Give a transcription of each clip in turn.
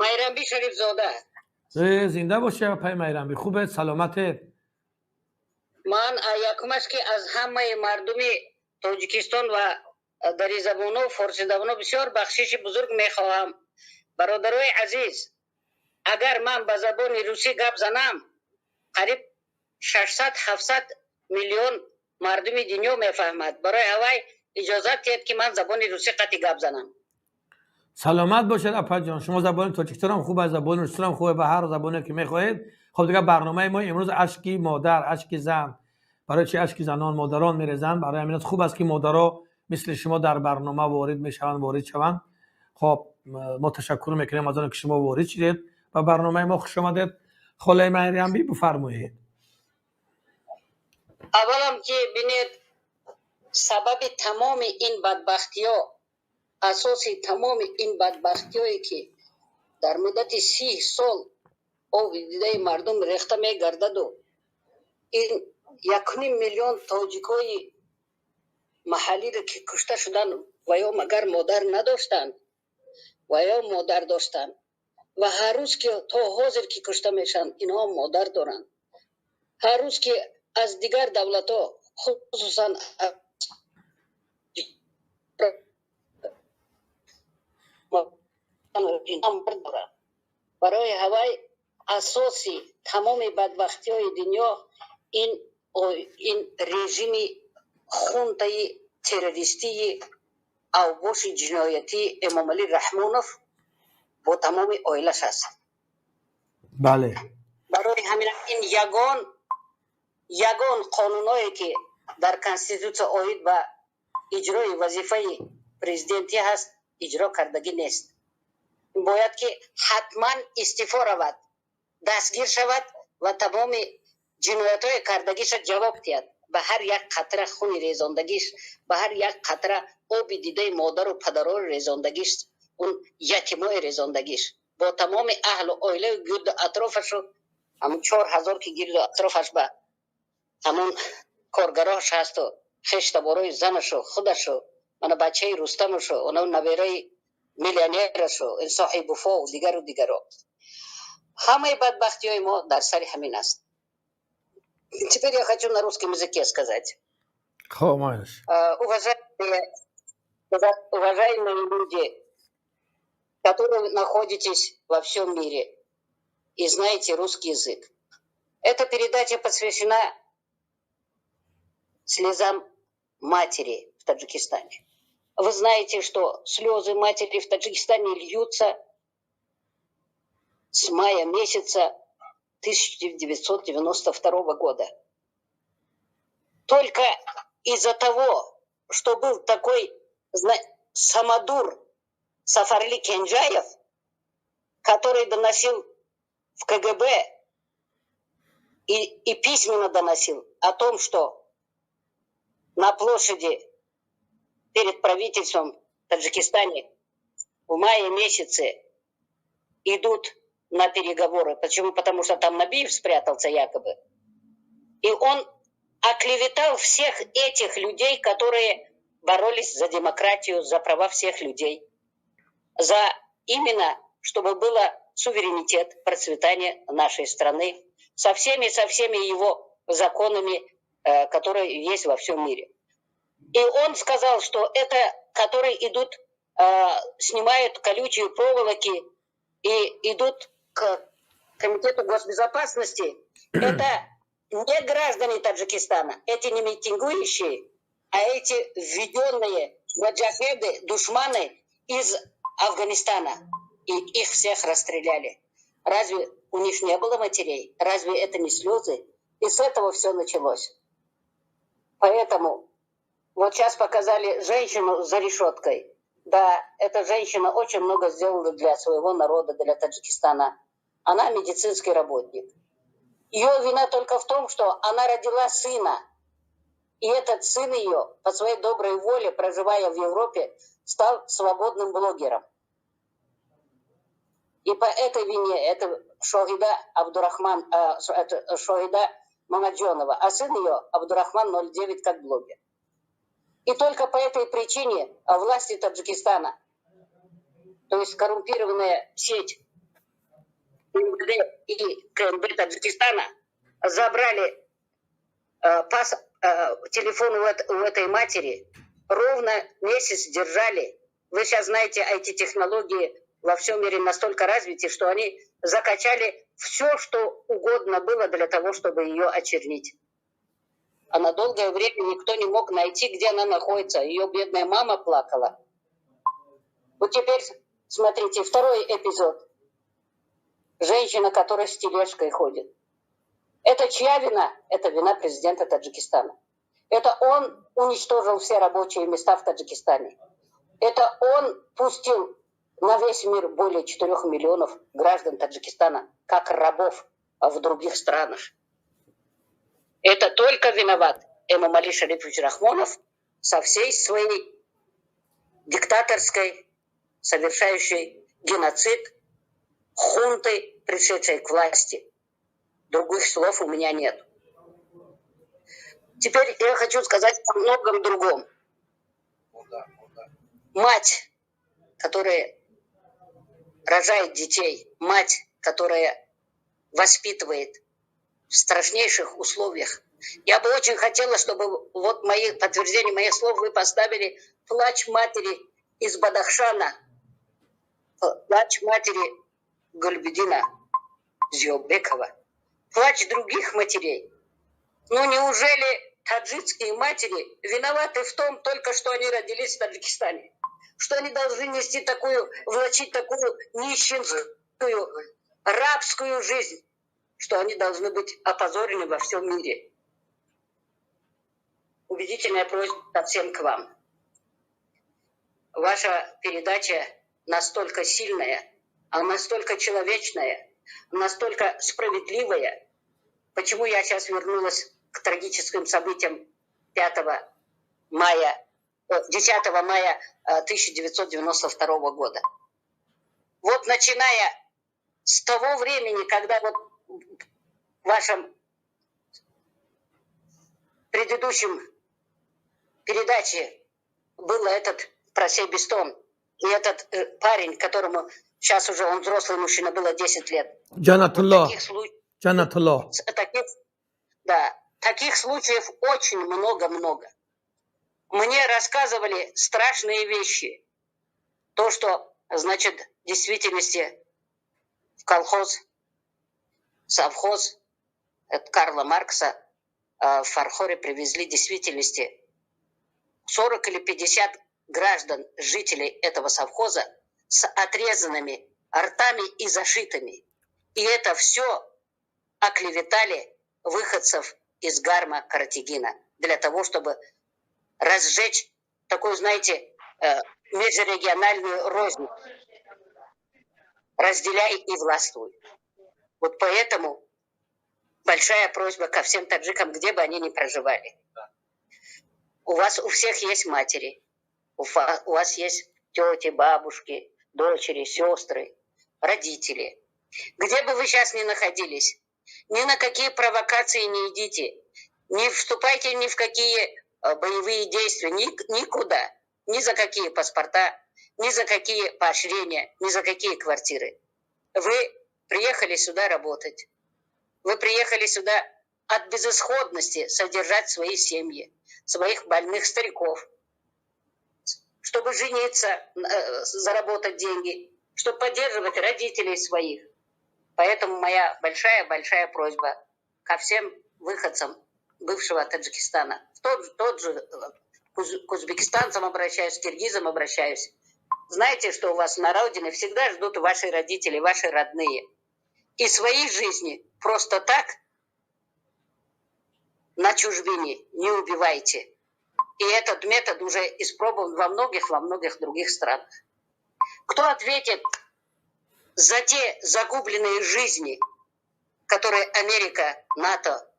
майрамби Шарифзода. زنده باشی آقای میرمی. خوبه؟ سلامته؟ من یکمش که از همه مردم تاجیکستان و دری زبان و فارسی زبان بسیار بخشش بزرگ میخواهم. برادرای عزیز، اگر من به زبان روسی گپ زنم قریب 600-700 میلیون مردم دنیا میفهمد. برای هوای اجازه دید که من زبان روسی قطعی گپ زنم. سلامت باشید اپا جان. شما زبان تاجیکستان هم خوبه، زبان روسی هم خوبه، به هر زبانی که میخواهید. خب دیگه برنامه ما امروز اشکی مادر، اشکی زن. برای چی اشکی زنان مادران میریزن؟ برای همین خوب است که مادرها مثل شما در برنامه وارد میشوند، وارد شوند. خب ما تشکر میکنیم از آنکه شما وارد شدید و برنامه ما خوش آمدید. خاله میرمی بفرمایید. اولم که بینید سبب تمام این بدبختی ها، اساس تمام این بدبختی هایی که در مدت 30 سال او دیده مردم ریخته می گردد و این 1.5 میلیون تاجیکای محلی را که کشته شدن و یا مگر مادر نداشتند و یا مادر داشتند و هر روز که تا حاضر که کشته میشن اینها مادر دارن. هر روز که از دیگر دولت ها خصوصا برای هوای اساسی تمام بدبختی های دنیا این رژیم خونتای تروریستی او بوش جنایتی امام علی رحمونوف با تمام آیلش هست. بله. برای همین این یگان قانونایی که در کنستیتوسیون آید به اجرای وظیفه پرزیدنتی هست اجرا کردگی نیست. باید که حتما استعفا رود، دستگیر شود و تمام جنایت های کردگیش جواب دهد. به هر یک قطره خون ریزاندگیش، به هر یک قطره آب دیده مادر و پدران ریزاندگیش، اون یتیمای ریزاندگیش با تمام اهل و عائله گرد اطرافش و همون 4000 که گرد اطرافش به همون کارگراش هست و خشت بارای زنش و خودش و من بچه رستمش و اون نویره میلیونرش و صاحب وفا و دیگر و دیگر. همه بدبختی های ما در سر همین است. Теперь я хочу на русском языке сказать. Уважаемые люди, которые находитесь во всем мире и знаете русский язык. Эта передача посвящена слезам матери в Таджикистане. Вы знаете, что слезы матери в Таджикистане льются с мая месяца 1992 года. Только из-за того, что был такой самодур Сафарли Кенджаев, который доносил в КГБ и письменно доносил о том, что на площади перед правительством в Таджикистане в мае месяце идут на переговоры. Почему? Потому что там Набиев спрятался якобы. И он оклеветал всех этих людей, которые боролись за демократию, за права всех людей. За именно, чтобы было суверенитет, процветание нашей страны. Со всеми его законами, которые есть во всем мире. И он сказал, что это, которые идут, снимают колючие проволоки и идут к Комитету госбезопасности, это не граждане Таджикистана, эти не митингующие, а эти введенные маджахеды, душманы из Афганистана. И их всех расстреляли. Разве у них не было матерей? Разве это не слезы? И с этого все началось. Поэтому вот сейчас показали женщину за решеткой. Да, эта женщина очень много сделала для своего народа, для Таджикистана. Она медицинский работник. Ее вина только в том, что она родила сына. И этот сын ее, по своей доброй воле, проживая в Европе, стал свободным блогером. И по этой вине это Шохида Абдурахман, это Шохида Мамаджонова, а сын ее Абдурахман 09 как блогер. И только по этой причине власти Таджикистана, то есть коррумпированная сеть МВД и КНБ Таджикистана забрали телефон у этой матери, ровно месяц держали. Вы сейчас знаете, IT-технологии во всем мире настолько развиты, что они закачали все, что угодно было для того, чтобы ее очернить. А на долгое время никто не мог найти, где она находится. Ее бедная мама плакала. Вот теперь, смотрите, второй эпизод. Женщина, которая с тележкой ходит. Это чья вина? Это вина президента Таджикистана. Это он уничтожил все рабочие места в Таджикистане. Это он пустил на весь мир более 4 миллионов граждан Таджикистана как рабов в других странах. Это только виноват Эмомали Шарипович Рахмонов со всей своей диктаторской, совершающей геноцид, хунтой, пришедшей к власти. Других слов у меня нет. Теперь я хочу сказать о многом другом. Мать, которая рожает детей, мать, которая воспитывает в страшнейших условиях. Я бы очень хотела, чтобы вот подтверждение моих слов вы поставили плач матери из Бадахшана, плач матери Гульбедина Зиобекова, плач других матерей. Ну неужели таджикские матери виноваты в том, только что они родились в Таджикистане? Что они должны нести влачить такую нищенскую, рабскую жизнь, что они должны быть опозорены во всем мире? Убедительная просьба всем к вам. Ваша передача настолько сильная, настолько человечная, настолько справедливая. Почему я сейчас вернулась к трагическим событиям 10 мая 1992 года. Вот начиная с того времени, когда вот в вашем предыдущем передаче был этот Просей Бестон, и этот парень, которому сейчас уже он взрослый мужчина, было 10 лет. Джанатуллах. Таких случаев очень много-много. Мне рассказывали страшные вещи. То, что, значит, в действительности в колхоз, совхоз от Карла Маркса в Фархоре привезли в действительности 40 или 50 граждан, жителей этого совхоза с отрезанными ртами и зашитыми. И это все оклеветали выходцев из Гарма Каратигина для того, чтобы разжечь такую, знаете, межрегиональную рознь. Разделяй и властвуй. Вот поэтому большая просьба ко всем таджикам, где бы они ни проживали. У вас у всех есть матери, у вас есть тети, бабушки, дочери, сестры, родители. Где бы вы сейчас ни находились, ни на какие провокации не идите, не вступайте ни в какие боевые действия, никуда, ни за какие паспорта, ни за какие поощрения, ни за какие квартиры. Вы приехали сюда работать. Вы приехали сюда от безысходности содержать свои семьи, своих больных стариков, чтобы жениться, заработать деньги, чтобы поддерживать родителей своих. Поэтому моя большая просьба ко всем выходцам бывшего Таджикистана. Тот же к узбекистанцам обращаюсь, к киргизам обращаюсь. Знаете, что у вас на родине всегда ждут ваши родители, ваши родные. И своей жизни просто так на чужбине не убивайте. И этот метод уже испробован во многих других странах. Кто ответит за те загубленные жизни, которые Америка, НАТО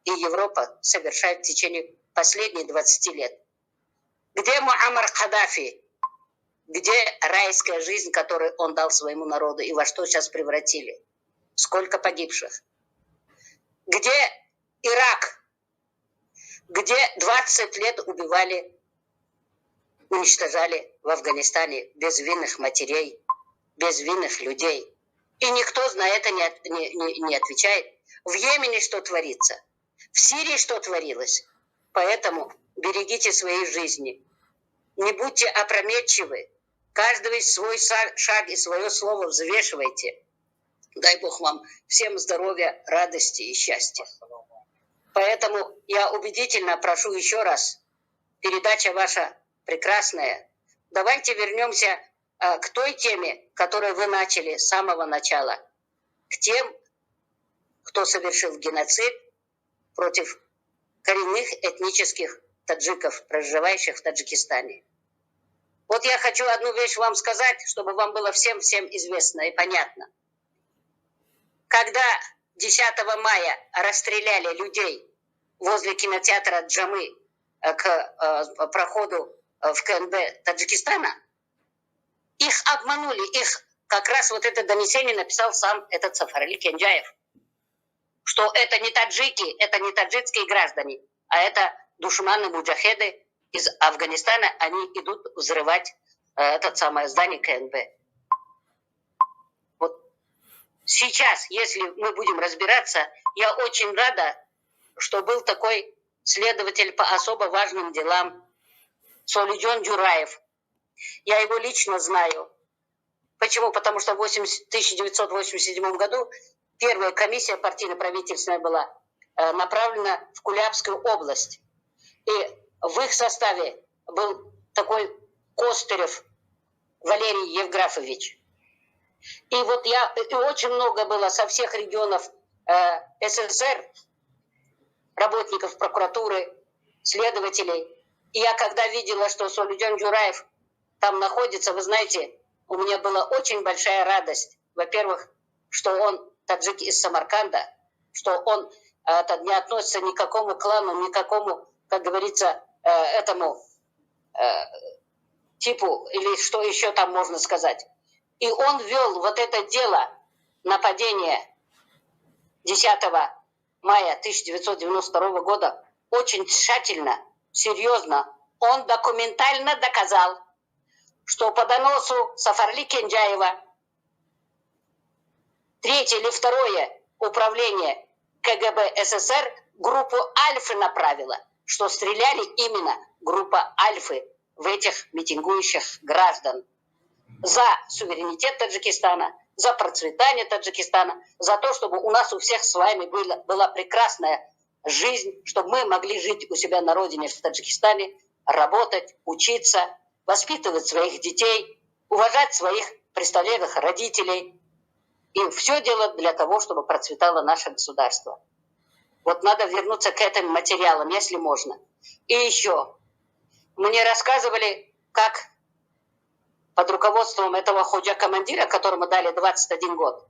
и Европа совершают в течение последних 20 лет? Где Муаммар Каддафи? Где райская жизнь, которую он дал своему народу, и во что сейчас превратили? Сколько погибших? Где Ирак? Где 20 лет убивали, уничтожали в Афганистане безвинных матерей, безвинных людей? И никто на это не отвечает. В Йемене что творится? В Сирии что творилось? Поэтому берегите свои жизни. Не будьте опрометчивы. Каждый свой шаг и свое слово взвешивайте. Дай Бог вам всем здоровья, радости и счастья. Поэтому я убедительно прошу еще раз, передача ваша прекрасная. Давайте вернемся к той теме, которую вы начали с самого начала. К тем, кто совершил геноцид против коренных этнических таджиков, проживающих в Таджикистане. Вот я хочу одну вещь вам сказать, чтобы вам было всем известно и понятно. Когда 10 мая расстреляли людей возле кинотеатра Джамы к проходу в КНБ Таджикистана, их обманули, их как раз вот это донесение написал сам этот Сафарали Кенджаев, что это не таджики, это не таджикские граждане, а это душманы-муджахеды из Афганистана, они идут взрывать это самое здание КНБ. Вот сейчас, если мы будем разбираться, я очень рада, что был такой следователь по особо важным делам Солиджон Джураев. Я его лично знаю. Почему? Потому что в 1987 году первая комиссия партийно-правительственная была направлена в Кулябскую область. И в их составе был такой Костырев Валерий Евграфович. И вот и очень много было со всех регионов СССР, работников прокуратуры, следователей. И я когда видела, что Солиджон Джураев там находится, вы знаете, у меня была очень большая радость. Во-первых, что он таджик из Самарканда, что он не относится ни к какому клану, ни к какому, как говорится, этому типу, или что еще там можно сказать. И он вел вот это дело нападения 10 мая 1992 года очень тщательно, серьезно. Он документально доказал, что по доносу Сафарли Кенджаева 3-е или 2-е управление КГБ СССР группу Альфы направила, что стреляли именно группа Альфы в этих митингующих граждан за суверенитет Таджикистана, за процветание Таджикистана, за то, чтобы у нас у всех с вами была прекрасная жизнь, чтобы мы могли жить у себя на родине в Таджикистане, работать, учиться, воспитывать своих детей, уважать своих престарелых родителей. И все делать для того, чтобы процветало наше государство. Вот надо вернуться к этим материалам, если можно. И еще. Мне рассказывали, как под руководством этого ходжа-командира, которому дали 21 год,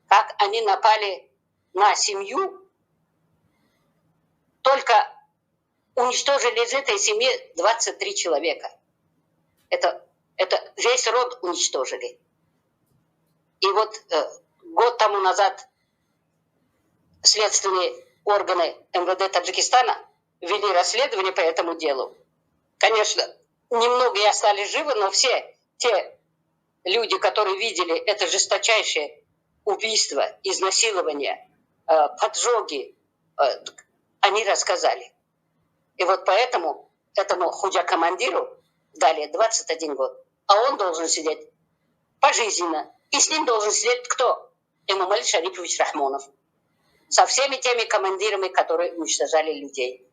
как они напали на семью, только уничтожили из этой семьи 23 человека. Это весь род уничтожили. И вот год тому назад следственные органы МВД Таджикистана вели расследование по этому делу. Конечно, немногие остались живы, но все те люди, которые видели это жесточайшее убийство, изнасилование, поджоги, они рассказали. И вот поэтому этому худжа-командиру дали 21 год, а он должен сидеть пожизненно. И с ним должен сидеть кто? Эмомали Шарипович Рахмонов. Со всеми теми командирами, которые уничтожали людей.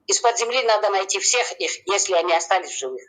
Из-под земли надо найти всех их, если они остались живых.